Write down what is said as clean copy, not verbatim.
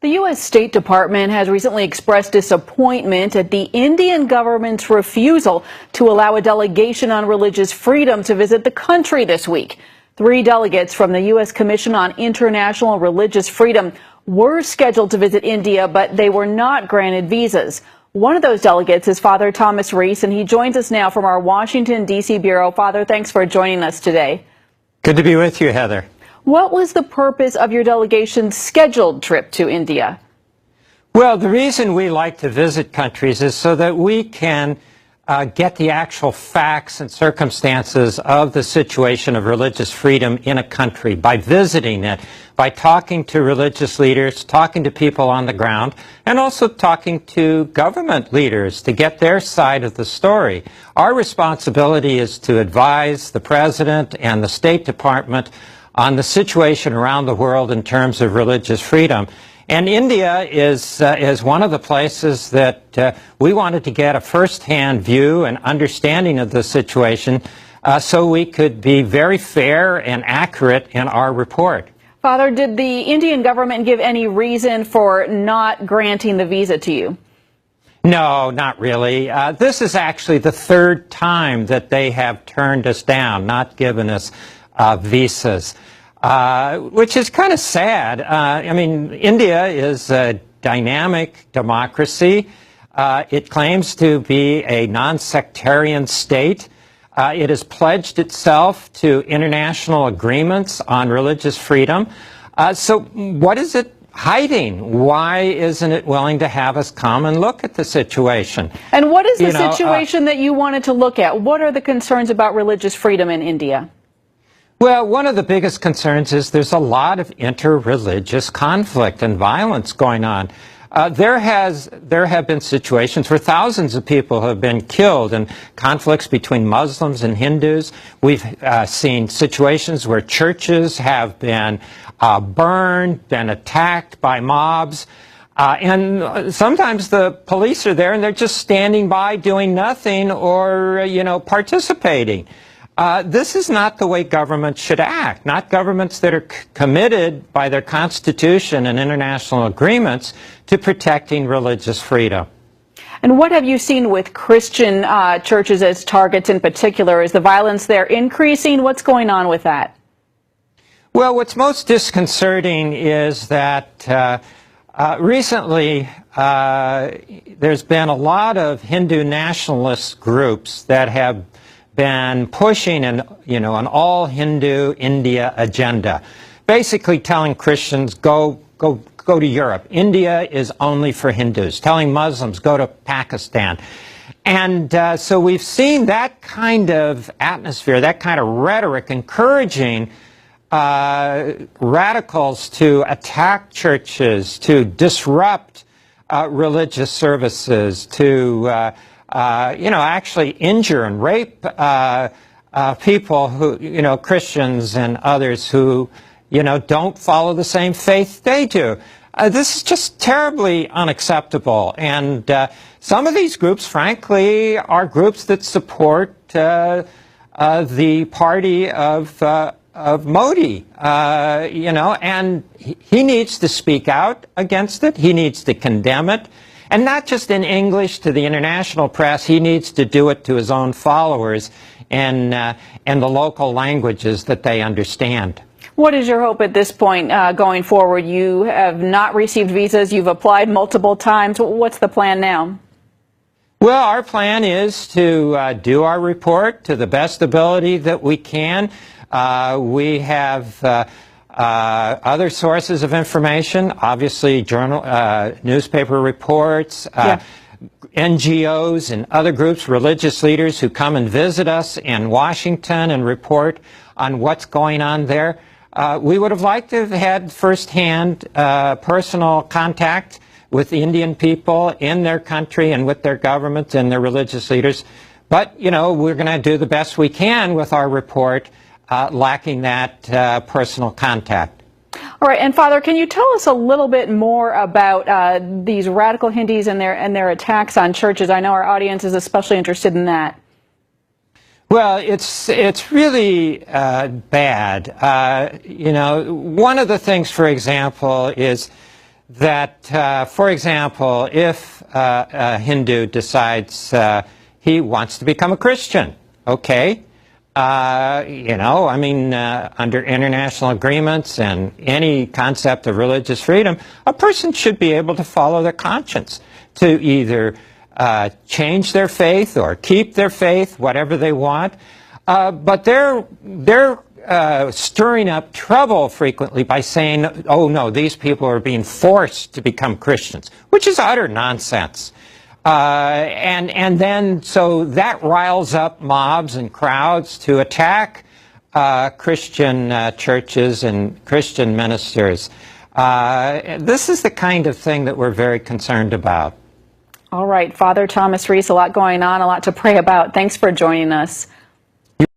The U.S. State Department has recently expressed disappointment at the Indian government's refusal to allow a delegation on religious freedom to visit the country this week. 3 delegates from the U.S. Commission on International Religious Freedom were scheduled to visit India, but they were not granted visas. One of those delegates is Father Thomas Reese, and he joins us now from our Washington, D.C. bureau. Father, thanks for joining us today. Good to be with you, Heather. What was the purpose of your delegation's scheduled trip to India? Well, the reason we like to visit countries is so that we can get the actual facts and circumstances of the situation of religious freedom in a country by visiting it, by talking to religious leaders, talking to people on the ground, and also talking to government leaders to get their side of the story. Our responsibility is to advise the President and the State Department on the situation around the world in terms of religious freedom. And India is one of the places that we wanted to get a first-hand view and understanding of the situation so we could be very fair and accurate in our report. Father, did the Indian government give any reason for not granting the visa to you? No, not really. This is actually the 3rd time that they have turned us down, not given us visas, which is kind of sad. I mean, India is a dynamic democracy. It claims to be a non-sectarian state. It has pledged itself to international agreements on religious freedom. So what is it hiding? Why isn't it willing to have us come and look at the situation? And what is the situation that you wanted to look at? What are the concerns about religious freedom in India? Well, one of the biggest concerns is there's a lot of interreligious conflict and violence going on. There have been situations where thousands of people have been killed in conflicts between Muslims and Hindus. We've seen situations where churches have been burned, been attacked by mobs. And sometimes the police are there and they're just standing by doing nothing or, participating. This is not the way governments should act, not governments that are committed by their constitution and international agreements to protecting religious freedom. And what have you seen with Christian churches as targets in particular? Is the violence there increasing? What's going on with that? Well, what's most disconcerting is that recently there's been a lot of Hindu nationalist groups that have been pushing an all Hindu India agenda, basically telling Christians go to Europe. India is only for Hindus. Telling Muslims go to Pakistan. And so we've seen that kind of atmosphere, that kind of rhetoric encouraging radicals to attack churches, to disrupt religious services, to actually injure and rape people who, Christians and others who, don't follow the same faith they do. This is just terribly unacceptable. And some of these groups, frankly, are groups that support the party of Modi, and he needs to speak out against it. He needs to condemn it. And not just in English to the international press, he needs to do it to his own followers in the local languages that they understand. What is your hope at this point going forward? You have not received visas. You've applied multiple times. What's the plan now? Well, our plan is to do our report to the best ability that we can. We have other sources of information, obviously newspaper reports, NGOs and other groups, religious leaders who come and visit us in Washington and report on what's going on there. We would have liked to have had firsthand personal contact with the Indian people in their country and with their government and their religious leaders. But, we're going to do the best we can with our report, lacking that personal contact. All right, and Father, can you tell us a little bit more about these radical Hindus and their attacks on churches? I know our audience is especially interested in that. Well, it's really bad. One of the things, for example, is that, for example, if a Hindu decides he wants to become a Christian, okay, you know, I mean, under international agreements and any concept of religious freedom, a person should be able to follow their conscience, to either change their faith or keep their faith, whatever they want. But they're stirring up trouble frequently by saying, oh no, these people are being forced to become Christians, which is utter nonsense. And then, so that riles up mobs and crowds to attack Christian churches and Christian ministers. This is the kind of thing that we're very concerned about. All right, Father Thomas Reese, a lot going on, a lot to pray about. Thanks for joining us.